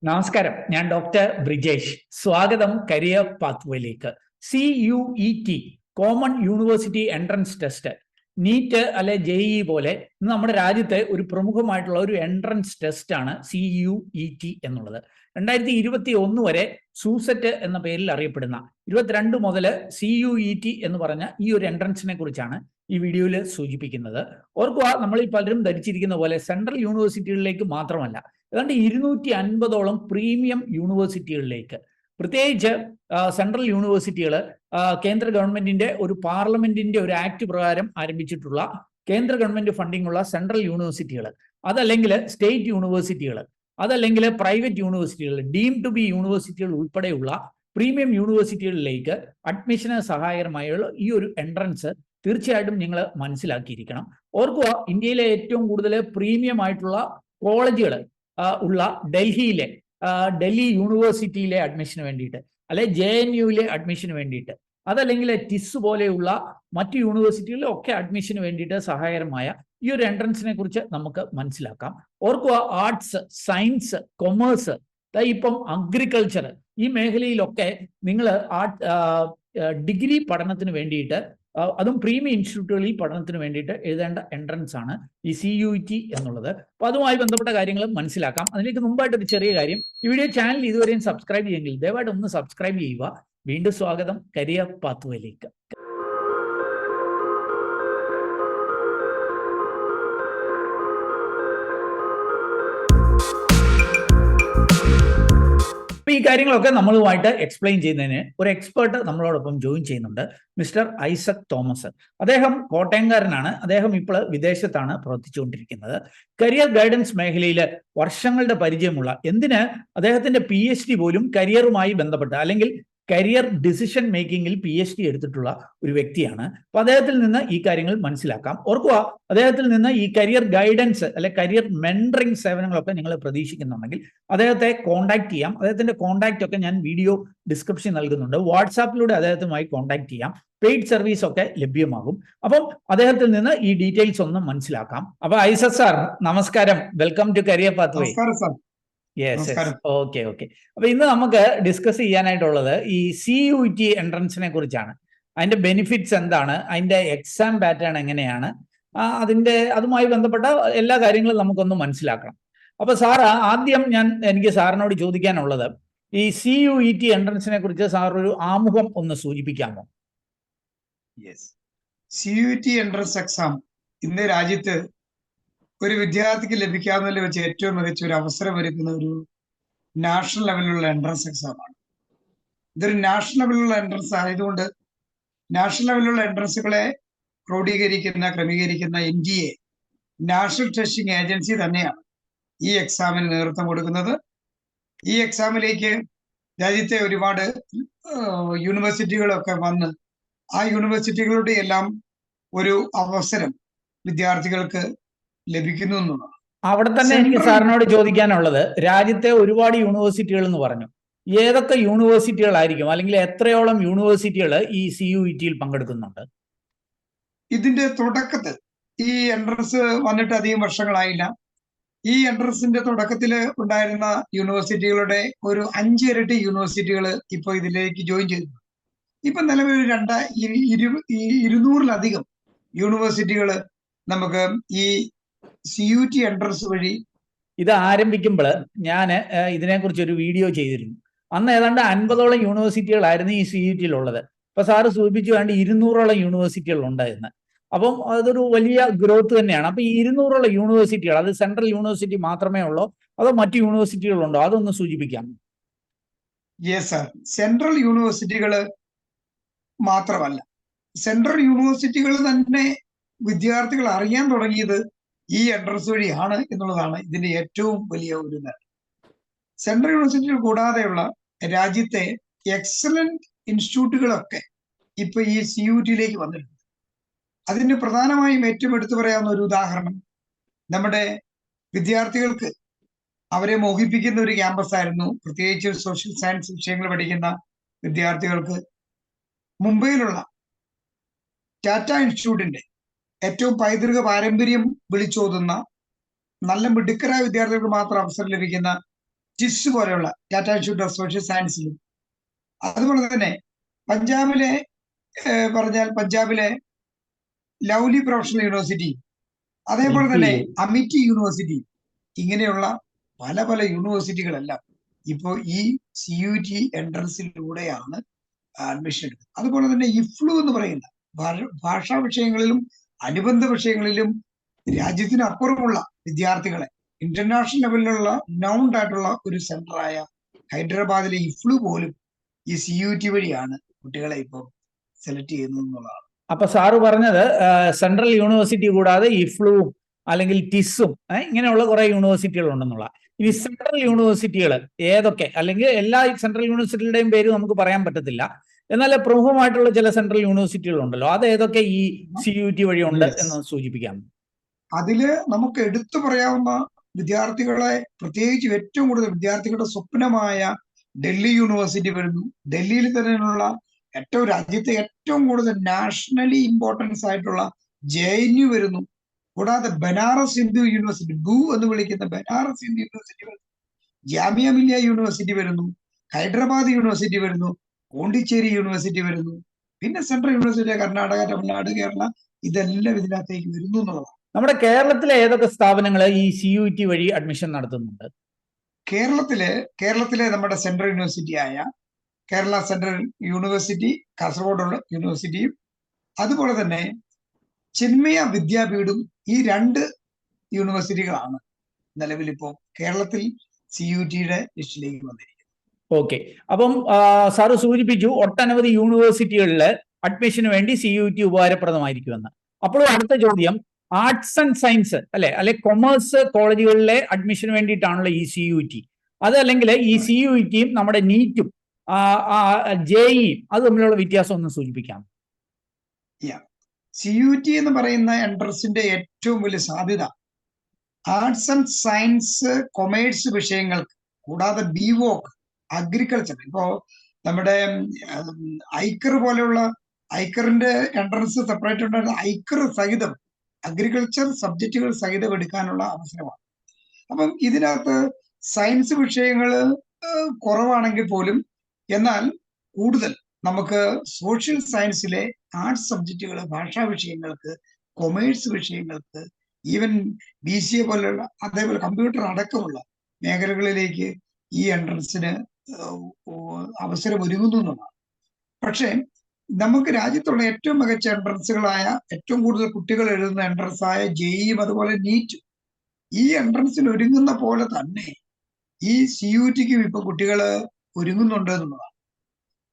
നമസ്കാരം, ഞാൻ ഡോക്ടർ ബ്രിജേഷ്. സ്വാഗതം കരിയർ പാത്വേയിലേക്ക്. CUET common university entrance test, NEET അല്ലെ JEE പോലെ ഇന്ന് നമ്മുടെ രാജ്യത്തെ ഒരു പ്രമുഖമായിട്ടുള്ള ഒരു എൻട്രൻസ് ടെസ്റ്റ് ആണ് CUET എന്നുള്ളത്. 2021 വരെ സൂസെറ്റ് എന്ന പേരിൽ അറിയപ്പെടുന്ന 22 മുതൽ CUET എന്ന് പറഞ്ഞ ഈ ഒരു എൻട്രൻസിനെ കുറിച്ചാണ് ഈ വീഡിയോയിൽ സൂചിപ്പിക്കുന്നത്. ഓർക്കുക, നമ്മളിൽ പലരും ധരിച്ചിരിക്കുന്ന പോലെ സെൻട്രൽ യൂണിവേഴ്സിറ്റികളിലേക്ക് മാത്രമല്ല, ഏതാണ്ട് 250ഓളം പ്രീമിയം യൂണിവേഴ്സിറ്റികളിലേക്ക്, പ്രത്യേകിച്ച് സെൻട്രൽ യൂണിവേഴ്സിറ്റികൾ കേന്ദ്ര ഗവൺമെന്റിന്റെ ഒരു പാർലമെന്റിന്റെ ഒരു ആക്ട് പ്രകാരം ആരംഭിച്ചിട്ടുള്ള കേന്ദ്ര ഗവൺമെന്റ് ഫണ്ടിംഗ് ഉള്ള സെൻട്രൽ യൂണിവേഴ്സിറ്റികൾ, അതല്ലെങ്കിൽ സ്റ്റേറ്റ് യൂണിവേഴ്സിറ്റികൾ, അതല്ലെങ്കിൽ പ്രൈവറ്റ് യൂണിവേഴ്സിറ്റികൾ, ഡീം ടു ബി യൂണിവേഴ്സിറ്റികൾ ഉൾപ്പെടെയുള്ള പ്രീമിയം യൂണിവേഴ്സിറ്റികളിലേക്ക് അഡ്മിഷന് സഹായകരമായുള്ള ഈ ഒരു എൻട്രൻസ് തീർച്ചയായിട്ടും നിങ്ങൾ മനസ്സിലാക്കിയിരിക്കണം. ഓർക്കുക, ഇന്ത്യയിലെ ഏറ്റവും കൂടുതൽ പ്രീമിയം ആയിട്ടുള്ള കോളേജുകൾ ഉള്ള ഡൽഹി യൂണിവേഴ്സിറ്റിയിലെ അഡ്മിഷന് വേണ്ടിയിട്ട്, അല്ലെ JNUവിലെ അഡ്മിഷന് വേണ്ടിയിട്ട്, അതല്ലെങ്കിൽ ടിസ് പോലെയുള്ള മറ്റു യൂണിവേഴ്സിറ്റികളിലെ ഒക്കെ അഡ്മിഷന് വേണ്ടിയിട്ട് സഹായകരമായ ഈ ഒരു എൻട്രൻസിനെ കുറിച്ച് നമുക്ക് മനസ്സിലാക്കാം. ഓർക്കുക, ആർട്സ്, സയൻസ്, കൊമേഴ്സ്, ഇപ്പം അഗ്രികൾച്ചർ, ഈ മേഖലയിലൊക്കെ നിങ്ങൾ ഡിഗ്രി പഠനത്തിന് വേണ്ടിയിട്ട്, അതും പ്രീമിയം ഇൻസ്റ്റിറ്റ്യൂട്ടുകളിൽ പഠനത്തിന് വേണ്ടിയിട്ട് എഴുതേണ്ട എൻട്രൻസ് ആണ് ഈ CUET എന്നുള്ളത്. അപ്പൊ അതുമായി ബന്ധപ്പെട്ട കാര്യങ്ങൾ മനസ്സിലാക്കാം. അതിലേക്ക് മുമ്പായിട്ട് ഒരു ചെറിയ കാര്യം, ഈ വീഡിയോ ചാനൽ ഇതുവരെയും സബ്സ്ക്രൈബ് ചെയ്യുമെങ്കിൽ ദയവായിട്ട് ഒന്ന് സബ്സ്ക്രൈബ് ചെയ്യുക. വീണ്ടും സ്വാഗതം കരിയർ പാത്വേയിലേക്ക്. ഈ കാര്യങ്ങളൊക്കെ നമ്മളുമായിട്ട് എക്സ്പ്ലെയിൻ ചെയ്യുന്നതിന് ഒരു എക്സ്പേർട്ട് നമ്മളോടൊപ്പം ജോയിൻ ചെയ്യുന്നുണ്ട്, മിസ്റ്റർ ഐസക് തോമസ്. അദ്ദേഹം കോട്ടയംകാരനാണ്. അദ്ദേഹം ഇപ്പോൾ വിദേശത്താണ് പ്രവർത്തിച്ചുകൊണ്ടിരിക്കുന്നത്. കരിയർ ഗൈഡൻസ് മേഖലയിൽ വർഷങ്ങളുടെ പരിചയമുള്ള, എന്തിന് അദ്ദേഹത്തിന്റെ PhD പോലും കരിയറുമായി ബന്ധപ്പെട്ട്, അല്ലെങ്കിൽ കരിയർ ഡിസിഷൻ മേക്കിങ്ങിൽ PhD എടുത്തിട്ടുള്ള ഒരു വ്യക്തിയാണ്. അപ്പൊ അദ്ദേഹത്തിൽ നിന്ന് ഈ കാര്യങ്ങൾ മനസ്സിലാക്കാം. ഓർക്കുക, അദ്ദേഹത്തിൽ നിന്ന് ഈ കരിയർ ഗൈഡൻസ് അല്ലെ കരിയർ മെന്ററിംഗ് സേവനങ്ങളൊക്കെ നിങ്ങൾ പ്രതീക്ഷിക്കുന്നുണ്ടെങ്കിൽ അദ്ദേഹത്തെ കോൺടാക്ട് ചെയ്യാം. അദ്ദേഹത്തിന്റെ കോൺടാക്ട് ഒക്കെ ഞാൻ വീഡിയോ ഡിസ്ക്രിപ്ഷൻ നൽകുന്നുണ്ട്. വാട്സാപ്പിലൂടെ അദ്ദേഹത്തുമായി കോൺടാക്ട് ചെയ്യാം. പെയ്ഡ് സർവീസ് ഒക്കെ ലഭ്യമാകും. അപ്പം അദ്ദേഹത്തിൽ നിന്ന് ഈ ഡീറ്റെയിൽസ് ഒന്ന് മനസ്സിലാക്കാം. അപ്പൊ ഐസക് സാർ, നമസ്കാരം. Welcome to career pathway. Yes, okay. അപ്പൊ ഇന്ന് നമുക്ക് ഡിസ്കസ് ചെയ്യാനായിട്ടുള്ളത് ഈ CUET എൻട്രൻസിനെ കുറിച്ചാണ്. അതിന്റെ ബെനിഫിറ്റ്സ് എന്താണ്, അതിന്റെ എക്സാം പാറ്റേൺ എങ്ങനെയാണ്, അതുമായി ബന്ധപ്പെട്ട എല്ലാ കാര്യങ്ങളും നമുക്കൊന്ന് മനസ്സിലാക്കണം. അപ്പൊ സാർ, ആദ്യം എനിക്ക് സാറിനോട് ചോദിക്കാനുള്ളത്, ഈ CUET എൻട്രൻസിനെ കുറിച്ച് സാർ ഒരു ആമുഖം ഒന്ന് സൂചിപ്പിക്കാമോ? CUET എൻട്രൻസ് എക്സാം ഇന്ന് രാജ്യത്ത് ഒരു വിദ്യാർത്ഥിക്ക് ലഭിക്കാവുന്നതിൽ വെച്ച് ഏറ്റവും മികച്ച ഒരു അവസരം ഒരുക്കുന്ന ഒരു നാഷണൽ ലെവലിലുള്ള എൻട്രൻസ് എക്സാമാണ്. ഇതൊരു നാഷണൽ ലെവലിലുള്ള എൻട്രൻസ് ആയതുകൊണ്ട് നാഷണൽ ലെവലിലുള്ള എൻട്രൻസുകളെ ക്രമീകരിക്കുന്ന NTA, നാഷണൽ ടെസ്റ്റിംഗ് ഏജൻസി തന്നെയാണ് ഈ എക്സാമിന് നേതൃത്വം കൊടുക്കുന്നത്. ഈ എക്സാമിലേക്ക് രാജ്യത്തെ ഒരുപാട് യൂണിവേഴ്സിറ്റികളൊക്കെ വന്ന് ആ യൂണിവേഴ്സിറ്റികളുടെ എല്ലാം ഒരു അവസരം വിദ്യാർത്ഥികൾക്ക് ലഭിക്കുന്നു എന്നുള്ളതാണ്. അവിടെ തന്നെ എനിക്ക് സാറിനോട് ചോദിക്കാനുള്ളത്, രാജ്യത്തെ ഒരുപാട് യൂണിവേഴ്സിറ്റികൾ എന്ന് പറഞ്ഞു, ഏതൊക്കെ യൂണിവേഴ്സിറ്റികളായിരിക്കും, അല്ലെങ്കിൽ എത്രയോളം യൂണിവേഴ്സിറ്റികൾ ഈ CUET-യിൽ പങ്കെടുക്കുന്നുണ്ട്? ഇതിന്റെ തുടക്കത്തിൽ ഈ എൻട്രൻസ് വന്നിട്ട് അധികം വർഷങ്ങളായില്ല. ഈ എൻട്രൻസിന്റെ തുടക്കത്തിൽ ഉണ്ടായിരുന്ന യൂണിവേഴ്സിറ്റികളുടെ ഒരു 5 ഇരട്ടി യൂണിവേഴ്സിറ്റികൾ ഇപ്പൊ ഇതിലേക്ക് ജോയിൻ ചെയ്തു. ഇപ്പൊ നിലവിൽ 200-ലധികം യൂണിവേഴ്സിറ്റികൾ നമുക്ക് ഈ CUET എൻട്രൻസ് വഴി. ഇത് ആരംഭിക്കുമ്പോൾ ഞാൻ ഇതിനെക്കുറിച്ച് ഒരു വീഡിയോ ചെയ്തിരുന്നു. അന്ന് ഏതാണ്ട് 50ഓളം യൂണിവേഴ്സിറ്റികളായിരുന്നു ഈ CUET-യിൽ ഉള്ളത്. ഇപ്പൊ സാറ് സൂചിപ്പിച്ചു വേണ്ട 200ഓളം യൂണിവേഴ്സിറ്റികൾ ഉണ്ടായിരുന്നു. അപ്പം അതൊരു വലിയ ഗ്രോത്ത് തന്നെയാണ്. അപ്പൊ ഈ 200ഓളം യൂണിവേഴ്സിറ്റികൾ, അത് സെൻട്രൽ യൂണിവേഴ്സിറ്റി മാത്രമേ ഉള്ളൂ, അതോ മറ്റു യൂണിവേഴ്സിറ്റികളുണ്ടോ? അതൊന്ന് സൂചിപ്പിക്കാം. യെസ് സർ, സെൻട്രൽ യൂണിവേഴ്സിറ്റികൾ മാത്രമല്ല, സെൻട്രൽ യൂണിവേഴ്സിറ്റികൾ തന്നെ വിദ്യാർത്ഥികൾ അറിയാൻ തുടങ്ങിയത് ഈ എൻട്രൻസ് വഴിയാണ് എന്നുള്ളതാണ് ഇതിന്റെ ഏറ്റവും വലിയ ഒരു നേട്ടം. സെൻട്രൽ യൂണിവേഴ്സിറ്റികൾ കൂടാതെയുള്ള രാജ്യത്തെ എക്സലന്റ് ഇൻസ്റ്റിറ്റ്യൂട്ടുകളൊക്കെ ഇപ്പൊ ഈ CUET-യിലേക്ക് വന്നിട്ടുണ്ട്. അതിന് പ്രധാനമായും ഏറ്റവും എടുത്തു പറയാവുന്ന ഒരു ഉദാഹരണം, നമ്മുടെ വിദ്യാർത്ഥികൾക്ക് അവരെ മോഹിപ്പിക്കുന്ന ഒരു ക്യാമ്പസ് ആയിരുന്നു, പ്രത്യേകിച്ച് സോഷ്യൽ സയൻസ് വിഷയങ്ങൾ പഠിക്കുന്ന വിദ്യാർത്ഥികൾക്ക് മുംബൈയിലുള്ള ടാറ്റ ഇൻസ്റ്റിറ്റ്യൂട്ടിന്റെ ഏറ്റവും പൈതൃക പാരമ്പര്യം വിളിച്ചോതുന്ന നല്ല മിടുക്കരായ വിദ്യാർത്ഥികൾക്ക് മാത്രം അവസരം ലഭിക്കുന്ന ടിസ് പോലെയുള്ള ടാറ്റ ഇൻസ്റ്റിറ്റ്യൂട്ട് ഓഫ് സോഷ്യൽ സയൻസിലും, അതുപോലെ തന്നെ പഞ്ചാബിലെ പഞ്ചാബിലെ ലവ്ലി പ്രൊഫഷണൽ യൂണിവേഴ്സിറ്റി, അതേപോലെ തന്നെ അമിറ്റി യൂണിവേഴ്സിറ്റി, ഇങ്ങനെയുള്ള പല പല യൂണിവേഴ്സിറ്റികളെല്ലാം ഇപ്പോൾ ഈ CUET എൻട്രൻസിലൂടെയാണ് അഡ്മിഷൻ എടുക്കുന്നത്. അതുപോലെ തന്നെ IFLU എന്ന് പറയുന്ന ഭാഷാ വിഷയങ്ങളിലും അനുബന്ധ വിഷയങ്ങളിലും രാജ്യത്തിനപ്പുറമുള്ള വിദ്യാർത്ഥികളെ ഇന്റർനാഷണൽ ലെവലിലുള്ള നൗൺഡ് ആയിട്ടുള്ള ഒരു സെന്ററായ ഹൈദരാബാദിലെ IFLU പോലും ഈ CUET വഴിയാണ് കുട്ടികളെ ഇപ്പോൾ സെലക്ട് ചെയ്യുന്നത് എന്നുള്ളതാണ്. അപ്പൊ സാറ് പറഞ്ഞത് സെൻട്രൽ യൂണിവേഴ്സിറ്റി കൂടാതെ IFLUവും അല്ലെങ്കിൽ ടിസും ഇങ്ങനെയുള്ള കുറെ യൂണിവേഴ്സിറ്റികൾ ഉണ്ടെന്നുള്ള. ഇനി സെൻട്രൽ യൂണിവേഴ്സിറ്റികൾ ഏതൊക്കെ, അല്ലെങ്കിൽ എല്ലാ സെൻട്രൽ യൂണിവേഴ്സിറ്റികളുടെയും പേര് നമുക്ക് പറയാൻ പറ്റത്തില്ല, എന്നാൽ പ്രമുഖമായിട്ടുള്ള ചില സെൻട്രൽ യൂണിവേഴ്സിറ്റികൾ ഉണ്ടല്ലോ, അത് ഏതൊക്കെ ഈ CUET വഴി ഉണ്ട് എന്ന് സൂചിപ്പിക്കാം? അതില് നമുക്ക് എടുത്തു പറയാവുന്ന വിദ്യാർത്ഥികളെ, പ്രത്യേകിച്ച് ഏറ്റവും കൂടുതൽ വിദ്യാർത്ഥികളുടെ സ്വപ്നമായ ഡൽഹി യൂണിവേഴ്സിറ്റി വരുന്നു. ഡൽഹിയിൽ തന്നെയുള്ള രാജ്യത്തെ ഏറ്റവും കൂടുതൽ നാഷണലി ഇമ്പോർട്ടൻസ് ആയിട്ടുള്ള JNU വരുന്നു. കൂടാതെ ബനാറസ് ഹിന്ദു യൂണിവേഴ്സിറ്റി, BU എന്ന് വിളിക്കുന്ന ബനാറസ് ഹിന്ദു യൂണിവേഴ്സിറ്റി വരുന്നു. ജാമിയ മില്ലിയ യൂണിവേഴ്സിറ്റി വരുന്നു. ഹൈദരാബാദ് യൂണിവേഴ്സിറ്റി വരുന്നു. പോണ്ടിച്ചേരി യൂണിവേഴ്സിറ്റി വരുന്നു. പിന്നെ സെൻട്രൽ യൂണിവേഴ്സിറ്റി കർണാടക, തമിഴ്നാട്, കേരള, ഇതെല്ലാം ഇതിനകത്തേക്ക് വരുന്നു എന്നുള്ളതാണ്. നമ്മുടെ കേരളത്തിലെ ഏതൊക്കെ സ്ഥാപനങ്ങൾ ഈ CUET വഴി അഡ്മിഷൻ നടത്തുന്നുണ്ട്? കേരളത്തിലെ നമ്മുടെ സെൻട്രൽ യൂണിവേഴ്സിറ്റി ആയ കേരള സെൻട്രൽ യൂണിവേഴ്സിറ്റി, കാസർഗോഡുള്ള യൂണിവേഴ്സിറ്റിയും, അതുപോലെ തന്നെ ചിന്മയ വിദ്യാപീഠും, ഈ 2 യൂണിവേഴ്സിറ്റികളാണ് നിലവിലിപ്പോൾ കേരളത്തിൽ CUETയുടെ ലിസ്റ്റിലേക്ക് വന്നിരിക്കുന്നത്. ഓക്കെ, അപ്പം സാറ് സൂചിപ്പിച്ചു ഒട്ടനവധി യൂണിവേഴ്സിറ്റികളിൽ അഡ്മിഷന് വേണ്ടി CUET ഉപകാരപ്രദമായിരിക്കുമെന്ന്. അപ്പോഴും അടുത്ത ചോദ്യം, ആർട്സ് ആൻഡ് സയൻസ് അല്ലെ കൊമേഴ്സ് കോളേജുകളിലെ അഡ്മിഷന് വേണ്ടിയിട്ടാണല്ലോ ഈ CUET. അതല്ലെങ്കിൽ ഈ CUETയും നമ്മുടെ നീറ്റും JEE അത് തമ്മിലുള്ള വ്യത്യാസം ഒന്ന് സൂചിപ്പിക്കാം? CUET എന്ന് പറയുന്ന എൻട്രൻസിന്റെ ഏറ്റവും വലിയ സാധ്യത ആർട്സ് ആൻഡ് സയൻസ്, കൊമേഴ്സ് വിഷയങ്ങൾക്ക്, കൂടാതെ BVoc, അഗ്രികൾച്ചർ. ഇപ്പോ നമ്മുടെ ഐക്കർ പോലെയുള്ള ഐക്കറിന്റെ എൻട്രൻസ് സെപ്പറേറ്റ് ഉണ്ടായിരുന്ന ഐക്കർ സഹിതം അഗ്രികൾച്ചർ സബ്ജക്റ്റുകൾ സഹിതം എടുക്കാനുള്ള അവസരമാണ്. അപ്പം ഇതിനകത്ത് സയൻസ് വിഷയങ്ങൾ കുറവാണെങ്കിൽ പോലും, എന്നാൽ കൂടുതൽ നമുക്ക് സോഷ്യൽ സയൻസിലെ ആർട്സ് സബ്ജക്റ്റുകൾ, ഭാഷാ വിഷയങ്ങൾക്ക്, കൊമേഴ്സ് വിഷയങ്ങൾക്ക്, ഈവൻ BCA പോലെയുള്ള, അതേപോലെ കമ്പ്യൂട്ടർ അടക്കമുള്ള മേഖലകളിലേക്ക് ഈ എൻട്രൻസിന് അവസരം ഒരുങ്ങുന്നു എന്നുള്ളതാണ്. പക്ഷേ നമുക്ക് രാജ്യത്തുള്ള ഏറ്റവും മികച്ച എൻട്രൻസുകളായ, ഏറ്റവും കൂടുതൽ കുട്ടികൾ എഴുതുന്ന എൻട്രൻസ് ആയ JEEയും അതുപോലെ നീറ്റും ഈ എൻട്രൻസിന് ഒരുങ്ങുന്ന പോലെ തന്നെ ഈ CUETക്കും ഇപ്പൊ കുട്ടികൾ ഒരുങ്ങുന്നുണ്ട് എന്നുള്ളതാണ്.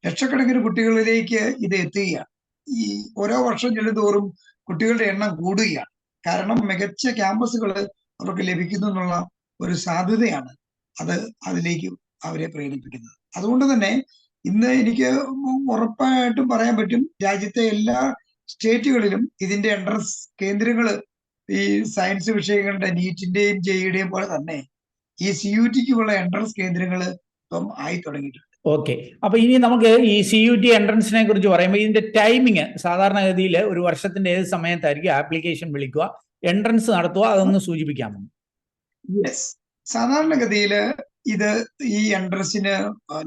ലക്ഷക്കണക്കിന് കുട്ടികളിലേക്ക് ഇത് എത്തുകയാണ്. ഈ ഓരോ വർഷം ചെല്ലുന്തോറും കുട്ടികളുടെ എണ്ണം കൂടുകയാണ്. കാരണം മികച്ച ക്യാമ്പസുകൾ അവർക്ക് ലഭിക്കുന്നു എന്നുള്ള ഒരു സാധ്യതയാണ് അതിലേക്ക് അവരെ പ്രേരിപ്പിക്കുന്നത്. അതുകൊണ്ട് തന്നെ ഇന്ന് എനിക്ക് ഉറപ്പായിട്ടും പറയാൻ പറ്റും, രാജ്യത്തെ എല്ലാ സ്റ്റേറ്റുകളിലും ഇതിന്റെ എൻട്രൻസ് കേന്ദ്രങ്ങൾ, ഈ സയൻസ് വിഷയങ്ങളുടെ നീറ്റിന്റെയും JEEയുടെയും പോലെ തന്നെ ഈ CUETക്കുള്ള എൻട്രൻസ് കേന്ദ്രങ്ങൾ ഇപ്പം ആയി തുടങ്ങിയിട്ടുണ്ട്. ഓക്കെ, അപ്പൊ ഇനി നമുക്ക് ഈ CUET എൻട്രൻസിനെ കുറിച്ച് പറയുമ്പോൾ ഇതിന്റെ ടൈമിങ് സാധാരണഗതിയിൽ ഒരു വർഷത്തിന്റെ ഏത് സമയത്തായിരിക്കും ആപ്ലിക്കേഷൻ വിളിക്കുക, എൻട്രൻസ് നടത്തുക, അതൊന്ന് സൂചിപ്പിക്കാമോ? യെസ്, സാധാരണഗതിയിൽ ഈ എൻട്രൻസിന്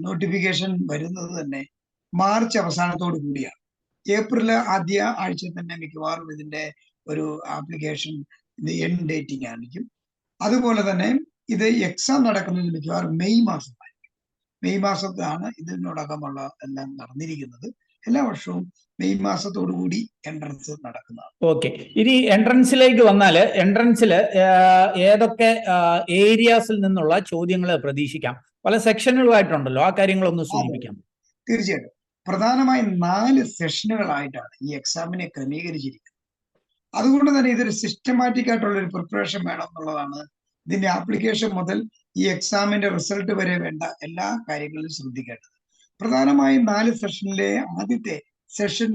നോട്ടിഫിക്കേഷൻ വരുന്നത് തന്നെ മാർച്ച് അവസാനത്തോടു കൂടിയാണ്. ഏപ്രിൽ ആദ്യ ആഴ്ച തന്നെ മിക്കവാറും ഇതിന്റെ ഒരു ആപ്ലിക്കേഷൻ എൻഡ് ഡേറ്റിംഗ് ആയിരിക്കും. അതുപോലെ തന്നെ ഇത് എക്സാം നടക്കുന്നത് മിക്കവാറും മെയ് മാസമായിരിക്കും. മെയ് മാസത്താണ് ഇതിനോടകമുള്ള എല്ലാം നടന്നിരിക്കുന്നത്. എല്ലാ വർഷവും മെയ് മാസത്തോടു കൂടി എൻട്രൻസ് നടക്കുന്നതാണ്. ഓക്കെ, ഇനി എൻട്രൻസിലേക്ക് വന്നാൽ എൻട്രൻസിൽ ഏതൊക്കെ ഏരിയാസിൽ നിന്നുള്ള ചോദ്യങ്ങൾ പ്രതീക്ഷിക്കാം? പല സെക്ഷനുകളായിട്ടുണ്ടല്ലോ, ആ കാര്യങ്ങളൊന്ന് സൂചിപ്പിക്കാം. തീർച്ചയായിട്ടും. പ്രധാനമായും 4 സെഷനുകളായിട്ടാണ് ഈ എക്സാമിനെ ക്രമീകരിച്ചിരിക്കുന്നത്. അതുകൊണ്ട് തന്നെ ഇതൊരു സിസ്റ്റമാറ്റിക് ആയിട്ടുള്ള ഒരു പ്രിപ്പറേഷൻ വേണം എന്നുള്ളതാണ്. ഇതിന്റെ ആപ്ലിക്കേഷൻ മുതൽ ഈ എക്സാമിന്റെ റിസൾട്ട് വരെ വേണ്ട എല്ലാ കാര്യങ്ങളിലും ശ്രദ്ധിക്കേണ്ടത്. പ്രധാനമായും 4 സെഷനിലെ ആദ്യത്തെ സെഷൻ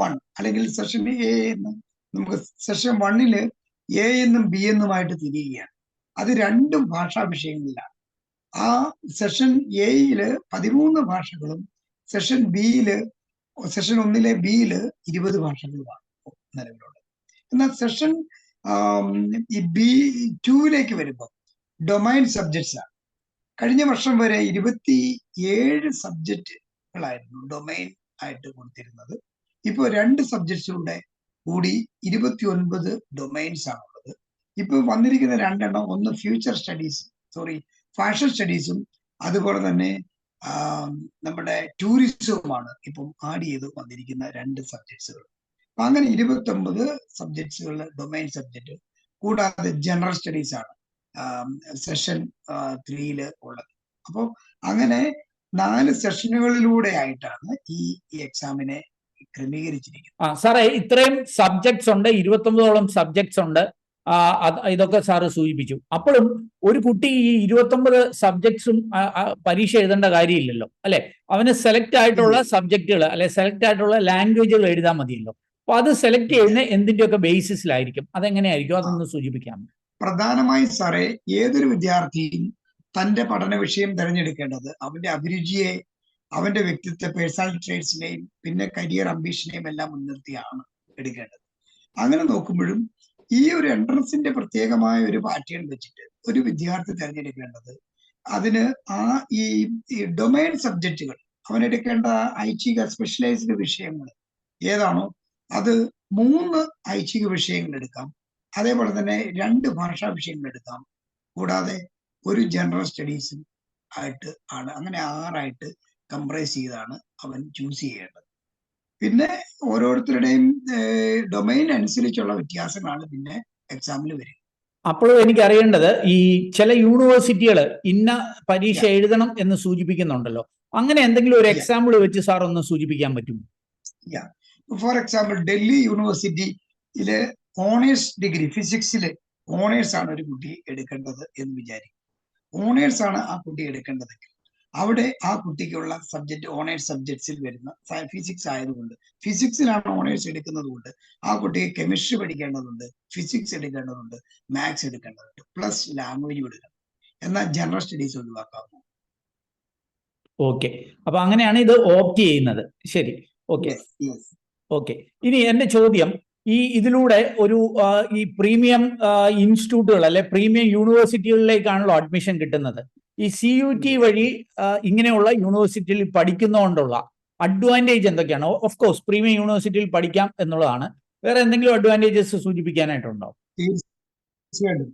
1 അല്ലെങ്കിൽ സെഷൻ A എന്ന് നമുക്ക് സെഷൻ 1 A എന്നും B എന്നുമായിട്ട് തിരിയുകയാണ്. അത് 2 ഭാഷാ വിഷയങ്ങളിലാണ്. ആ സെഷൻ A 13 ഭാഷകളും സെഷൻ 1 B 20 ഭാഷകളുമാണ് നിലവിലുള്ളത്. എന്നാൽ സെഷൻ ഈ B2 വരുമ്പോൾ ഡൊമൈൻ സബ്ജക്ട്സ് ആണ്. കഴിഞ്ഞ വർഷം വരെ 27 സബ്ജക്റ്റുകളായിരുന്നു ഡൊമൈൻ ആയിട്ട് കൊടുത്തിരുന്നത്. ഇപ്പോൾ 2 സബ്ജക്ട്സിലൂടെ കൂടി 29 ഡൊമൈൻസ് ആണുള്ളത്. ഇപ്പൊ വന്നിരിക്കുന്ന 2 എണ്ണം, ഒന്ന് ഫാഷൻ സ്റ്റഡീസും അതുപോലെ തന്നെ നമ്മുടെ ടൂറിസവുമാണ് ഇപ്പം ആഡ് ചെയ്ത് വന്നിരിക്കുന്ന 2 സബ്ജക്ട്സുകൾ. അപ്പൊ അങ്ങനെ 29 സബ്ജക്ട്സുകളിൽ ഡൊമൈൻ സബ്ജക്ട് കൂടാതെ ജനറൽ സ്റ്റഡീസ് ആണ് സെഷൻ 3 ഉള്ളത്. അപ്പോൾ അങ്ങനെ 4 സെഷനുകളിലൂടെ ആയിട്ടാണ് ഈ എക്സാമിനെ ക്രമീകരിച്ചിരിക്കുന്നത്. സാറേ, ഇത്രയും സബ്ജക്ട്സ് ഉണ്ട്, 29ഓളം സബ്ജക്ട്സ് ഉണ്ട്. ഇതൊക്കെ സാറ് സൂചിപ്പിച്ചു. അപ്പോഴും ഒരു കുട്ടി ഈ 29 സബ്ജക്ട്സും പരീക്ഷ എഴുതേണ്ട കാര്യമില്ലല്ലോ, അല്ലെ? അവന് സെലക്ട് ആയിട്ടുള്ള സബ്ജക്റ്റുകൾ അല്ലെ സെലക്ട് ആയിട്ടുള്ള ലാംഗ്വേജുകൾ എഴുതാൻ മതിയല്ലോ. അപ്പൊ അത് സെലക്ട് ചെയ്യുന്ന എന്തിന്റെയൊക്കെ ബേസിസിലായിരിക്കും? അതെങ്ങനെയായിരിക്കും? അതൊന്ന് സൂചിപ്പിക്കാം. പ്രധാനമായും സാറേ, ഏതൊരു വിദ്യാർത്ഥിയും തന്റെ പഠന വിഷയം തിരഞ്ഞെടുക്കേണ്ടത് അവന്റെ അഭിരുചിയെ, അവന്റെ വ്യക്തിത്വ പേഴ്സണാലിറ്റി ട്രേറ്റ്സിനെയും പിന്നെ കരിയർ അംബീഷനെയും എല്ലാം മുൻനിർത്തിയാണ് എടുക്കേണ്ടത്. അങ്ങനെ നോക്കുമ്പോഴും ഈ ഒരു എൻട്രൻസിന്റെ പ്രത്യേകമായ ഒരു പാറ്റേൺ വെച്ചിട്ട് ഒരു വിദ്യാർത്ഥി തിരഞ്ഞെടുക്കേണ്ടത് അതിന് ഈ ഡൊമൈൻ സബ്ജക്റ്റുകൾ, അവനെടുക്കേണ്ട ഐച്ഛിക സ്പെഷ്യലൈസ്ഡ് വിഷയങ്ങൾ ഏതാണോ അത് 3 ഐച്ഛിക വിഷയങ്ങൾ എടുക്കാം. അതേപോലെ തന്നെ 2 ഭാഷാ വിഷയങ്ങൾ എടുക്കാം. കൂടാതെ ഒരു ജനറൽ സ്റ്റഡീസും ആയിട്ട് ആണ്. അങ്ങനെ 6 ആയിട്ട് കംപ്രൈസ് ചെയ്താണ് അവൻ ചൂസ് ചെയ്യേണ്ടത്. പിന്നെ ഓരോരുത്തരുടെയും ഡൊമൈൻ അനുസരിച്ചുള്ള വ്യത്യാസങ്ങളാണ് പിന്നെ എക്സാമിൽ വരിക. അപ്പോഴും എനിക്ക് അറിയേണ്ടത്, ഈ ചില യൂണിവേഴ്സിറ്റികൾ ഇന്ന പരീക്ഷ എഴുതണം എന്ന് സൂചിപ്പിക്കുന്നുണ്ടല്ലോ, അങ്ങനെ എന്തെങ്കിലും ഒരു എക്സാമ്പിൾ വെച്ച് സാർ ഒന്ന് സൂചിപ്പിക്കാൻ പറ്റുമോ? ഫോർ എക്സാമ്പിൾ, ഡൽഹി യൂണിവേഴ്സിറ്റിയിലെ ഓണേഴ്സ് ഡിഗ്രി ഫിസിക്സില് ഓണേഴ്സ് ആണ് ഒരു കുട്ടി എടുക്കേണ്ടത് എന്ന് വിചാരിക്കും. ഓണേഴ്സ് ആണ് ആ കുട്ടി എടുക്കേണ്ടതെങ്കിൽ അവിടെ ആ കുട്ടിക്കുള്ള സബ്ജക്ട് ഓണേഴ്സ് സബ്ജക്ട്സിൽ വരുന്ന ഫിസിക്സ് ആയതുകൊണ്ട്, ഫിസിക്സിലാണ് ഓണേഴ്സ് എടുക്കുന്നത് കൊണ്ട് ആ കുട്ടിക്ക് കെമിസ്ട്രി പഠിക്കേണ്ടതുണ്ട്, ഫിസിക്സ് എടുക്കേണ്ടതുണ്ട്, മാത്സ് എടുക്കേണ്ടതുണ്ട്, പ്ലസ് ലാംഗ്വേജ് എടുക്കണം. എന്നാൽ ജനറൽ സ്റ്റഡീസ് ഒഴിവാക്കാവുന്നു. ഓക്കെ, അപ്പൊ അങ്ങനെയാണ് ഇത് ഓപ്റ്റ് ചെയ്യുന്നത്. ശരി, ഓക്കെ ഓക്കെ. ഇനി എന്റെ ചോദ്യം, ഇതിലൂടെ ഒരു ഈ പ്രീമിയം ഇൻസ്റ്റിറ്റ്യൂട്ടുകൾ അല്ലെ പ്രീമിയം യൂണിവേഴ്സിറ്റികളിലേക്കാണല്ലോ അഡ്മിഷൻ കിട്ടുന്നത്. ഈ CUT വഴി ഇങ്ങനെയുള്ള യൂണിവേഴ്സിറ്റിയിൽ പഠിക്കുന്നതുകൊണ്ടുള്ള അഡ്വാൻറ്റേജ് എന്തൊക്കെയാണ്? ഓഫ് കോഴ്സ് പ്രീമിയം യൂണിവേഴ്സിറ്റിയിൽ പഠിക്കാം എന്നുള്ളതാണ്. വേറെ എന്തെങ്കിലും അഡ്വാൻറ്റേജസ് സൂചിപ്പിക്കാനായിട്ടുണ്ടോ? തീർച്ചയായിട്ടും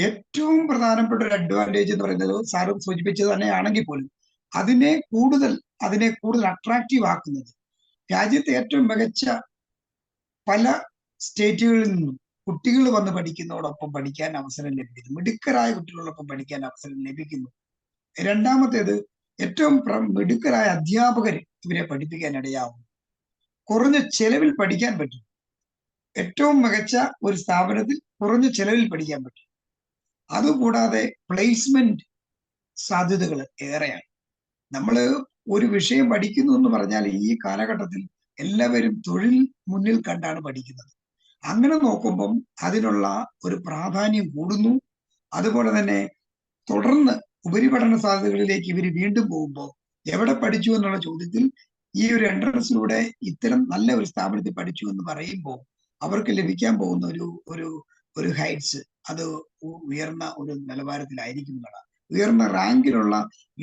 ഏറ്റവും പ്രധാനപ്പെട്ട ഒരു അഡ്വാൻറ്റേജ് എന്ന് പറയുന്നത് സാറ് സൂചിപ്പിച്ചത് തന്നെയാണെങ്കിൽ പോലും അതിനെ കൂടുതൽ അട്രാക്റ്റീവ് ആക്കുന്നത് രാജ്യത്തെ ഏറ്റവും മികച്ച പല സ്റ്റേറ്റുകളിൽ നിന്നും കുട്ടികൾ വന്ന് പഠിക്കുന്നതോടൊപ്പം പഠിക്കാൻ അവസരം ലഭിക്കുന്നു. മിടുക്കരായ കുട്ടികളോടൊപ്പം പഠിക്കാൻ അവസരം ലഭിക്കുന്നു. രണ്ടാമത്തേത്, ഏറ്റവും മിടുക്കരായ അധ്യാപകർ ഇവരെ പഠിപ്പിക്കാൻ ഇടയാവും. കുറഞ്ഞ ചെലവിൽ പഠിക്കാൻ പറ്റും. ഏറ്റവും മികച്ച ഒരു സ്ഥാപനത്തിൽ കുറഞ്ഞ ചെലവിൽ പഠിക്കാൻ പറ്റും. അതുകൂടാതെ പ്ലേസ്മെന്റ് സാധ്യതകൾ ഏറെയാണ്. നമ്മൾ ഒരു വിഷയം പഠിക്കുന്നു എന്ന് പറഞ്ഞാൽ ഈ കാലഘട്ടത്തിൽ എല്ലാവരും തൊഴിൽ മുന്നിൽ കണ്ടാണ് പഠിക്കുന്നത്. അങ്ങനെ നോക്കുമ്പം അതിനുള്ള ഒരു പ്രാധാന്യം കൂടുന്നു. അതുപോലെ തന്നെ തുടർന്ന് ഉപരിപഠന സാധ്യതകളിലേക്ക് ഇവർ വീണ്ടും പോകുമ്പോൾ എവിടെ പഠിച്ചു എന്നുള്ള ചോദ്യത്തിൽ ഈ ഒരു എൻട്രൻസിലൂടെ ഇത്തരം നല്ല ഒരു സ്ഥാപനത്തിൽ പഠിച്ചു എന്ന് പറയുമ്പോൾ അവർക്ക് ലഭിക്കാൻ പോകുന്ന ഒരു ഹൈറ്റ്സ് അത് ഉയർന്ന ഒരു നിലവാരത്തിലായിരിക്കും എന്നുള്ളതാണ്. ഉയർന്ന റാങ്കിലുള്ള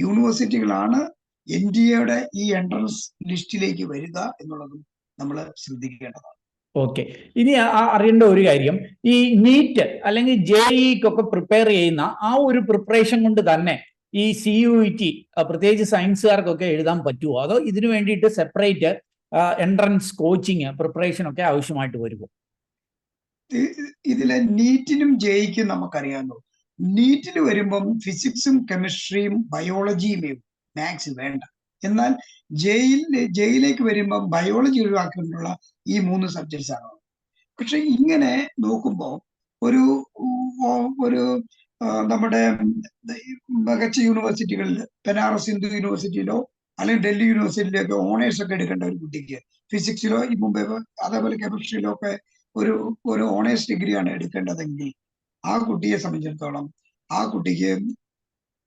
യൂണിവേഴ്സിറ്റികളാണ് NDAയുടെ ഈ എൻട്രൻസ് ലിസ്റ്റിലേക്ക് വരിക എന്നുള്ളതും നമ്മൾ ശ്രദ്ധിക്കേണ്ടതാണ്. ഓക്കെ, ഇനി അറിയേണ്ട ഒരു കാര്യം, ഈ നീറ്റ് അല്ലെങ്കിൽ JEEക്കൊക്കെ പ്രിപ്പയർ ചെയ്യുന്ന ആ ഒരു പ്രിപ്പറേഷൻ കൊണ്ട് തന്നെ ഈ CUET പ്രത്യേകിച്ച് സയൻസുകാർക്കൊക്കെ എഴുതാൻ പറ്റുമോ? അതോ ഇതിനു വേണ്ടിയിട്ട് സെപ്പറേറ്റ് എൻട്രൻസ് കോച്ചിങ് പ്രിപ്പറേഷൻ ഒക്കെ ആവശ്യമായിട്ട് വരുമോ? ഇതിലെ നീറ്റിനും JEEക്കും നമുക്കറിയാമല്ലോ. നീറ്റിൽ വരുമ്പം ഫിസിക്സും കെമിസ്ട്രിയും ബയോളജിയും മാത്സ് വേണ്ട. എന്നാൽ ജെയിലേക്ക് വരുമ്പം ബയോളജി ഒഴിവാക്കിയിട്ടുള്ള ഈ 3 സബ്ജക്ട്സ് ആണ്. പക്ഷെ ഇങ്ങനെ നോക്കുമ്പോൾ ഒരു നമ്മുടെ മികച്ച യൂണിവേഴ്സിറ്റികളിൽ ബനാറസ് ഹിന്ദു യൂണിവേഴ്സിറ്റിയിലോ അല്ലെങ്കിൽ ഡൽഹി യൂണിവേഴ്സിറ്റിയിലൊക്കെ ഓണേഴ്സ് ഒക്കെ എടുക്കേണ്ട ഒരു കുട്ടിക്ക് ഫിസിക്സിലോ ഈ മുമ്പേ അതേപോലെ കെമിസ്ട്രിയിലോ ഒക്കെ ഒരു ഓണേഴ്സ് ഡിഗ്രിയാണ് എടുക്കേണ്ടതെങ്കിൽ ആ കുട്ടിയെ സംബന്ധിച്ചിടത്തോളം ആ കുട്ടിക്ക്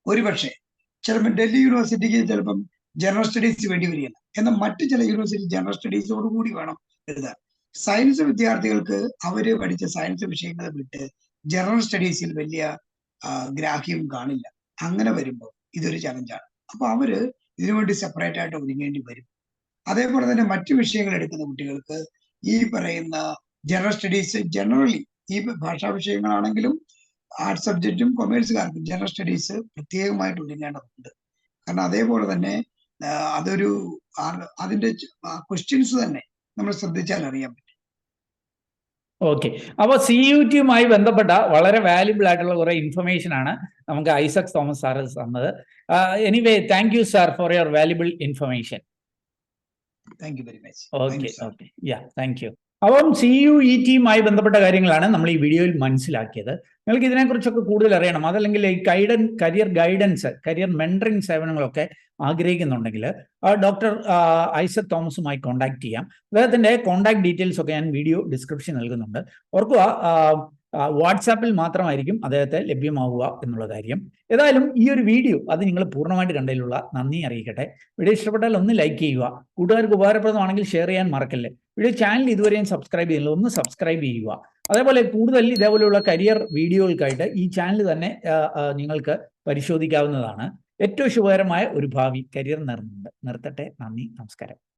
ഒരുപക്ഷെ ചിലപ്പോൾ ഡൽഹി യൂണിവേഴ്സിറ്റിക്ക് ചിലപ്പം ജനറൽ സ്റ്റഡീസ് വേണ്ടി വരികയില്ല. എന്നാൽ മറ്റു ചില യൂണിവേഴ്സിറ്റി ജനറൽ സ്റ്റഡീസോടുകൂടി വേണം എഴുതാൻ. സയൻസ് വിദ്യാർത്ഥികൾക്ക് അവര് പഠിച്ച സയൻസ് വിഷയങ്ങൾ വിട്ട് ജനറൽ സ്റ്റഡീസിൽ വലിയ ഗ്രാഹ്യം കാണില്ല. അങ്ങനെ വരുമ്പോൾ ഇതൊരു ചലഞ്ചാണ്. അപ്പൊ അവര് ഇതിനുവേണ്ടി സെപ്പറേറ്റ് ആയിട്ട് ഒരുങ്ങേണ്ടി വരും. അതേപോലെ തന്നെ മറ്റു വിഷയങ്ങൾ എടുക്കുന്ന കുട്ടികൾക്ക് ഈ പറയുന്ന ജനറൽ സ്റ്റഡീസ് ജനറലി ഈ ഭാഷാ വിഷയങ്ങളാണെങ്കിലും ആർട്സ് സബ്ജക്റ്റും കൊമേഴ്സുകാർക്കും ജനറൽ സ്റ്റഡീസ് പ്രത്യേകമായിട്ട് ഒരുങ്ങേണ്ടതുണ്ട്. കാരണം അതേപോലെ തന്നെ അതൊരു അതിന്റെ ക്വസ്റ്റ്യൻസ് തന്നെ നമ്മൾ ശ്രദ്ധിച്ചാൽ അറിയാൻ പറ്റും. ഓക്കെ, അപ്പോൾ CUT-യുമായി ബന്ധപ്പെട്ട വളരെ വാല്യുബിൾ ആയിട്ടുള്ള കുറെ ഇൻഫർമേഷൻ ആണ് നമുക്ക് ഐസക് തോമസ് സാർ തന്നത്. Anyway, thank you sir for your valuable information. Thank you very much. Okay, thank you. അപ്പം CUET-യുമായി ബന്ധപ്പെട്ട കാര്യങ്ങളാണ് നമ്മൾ ഈ വീഡിയോയിൽ മനസ്സിലാക്കിയത്. നിങ്ങൾക്ക് ഇതിനെക്കുറിച്ചൊക്കെ കൂടുതൽ അറിയണം, അതല്ലെങ്കിൽ ഈ കരിയർ ഗൈഡൻസ്, കരിയർ മെന്ററിംഗ് സേവനങ്ങളൊക്കെ ആഗ്രഹിക്കുന്നുണ്ടെങ്കിൽ ഡോക്ടർ ഐസക് തോമസുമായി കോൺടാക്ട് ചെയ്യാം. അദ്ദേഹത്തിന്റെ കോൺടാക്ട് ഡീറ്റെയിൽസ് ഒക്കെ ഞാൻ വീഡിയോ ഡിസ്ക്രിപ്ഷൻ നൽകുന്നുണ്ട്. ഓർക്കുക, വാട്സാപ്പിൽ മാത്രമായിരിക്കും അദ്ദേഹത്തെ ലഭ്യമാവുക എന്നുള്ള കാര്യം. ഏതായാലും ഈ ഒരു വീഡിയോ അത് നിങ്ങൾ പൂർണ്ണമായിട്ട് കണ്ടതിലുള്ള നന്ദി അറിയിക്കട്ടെ. വീഡിയോ ഇഷ്ടപ്പെട്ടാൽ ഒന്ന് ലൈക്ക് ചെയ്യുക, കൂട്ടുകാർക്ക് ഉപകാരപ്രദമാണെങ്കിൽ ഷെയർ ചെയ്യാൻ മറക്കല്ലേ. വീഡിയോ ചാനൽ ഇതുവരെയും സബ്സ്ക്രൈബ് ചെയ്യുന്നില്ല, ഒന്ന് സബ്സ്ക്രൈബ് ചെയ്യുക. അതേപോലെ കൂടുതൽ ഇതേപോലെയുള്ള കരിയർ വീഡിയോകൾക്കായിട്ട് ഈ ചാനൽ തന്നെ നിങ്ങൾക്ക് പരിശോധിക്കാവുന്നതാണ്. ഏറ്റവും ശുഭകരമായ ഒരു ഭാവി കരിയർ നിർത്തട്ടെ. നന്ദി, നമസ്കാരം.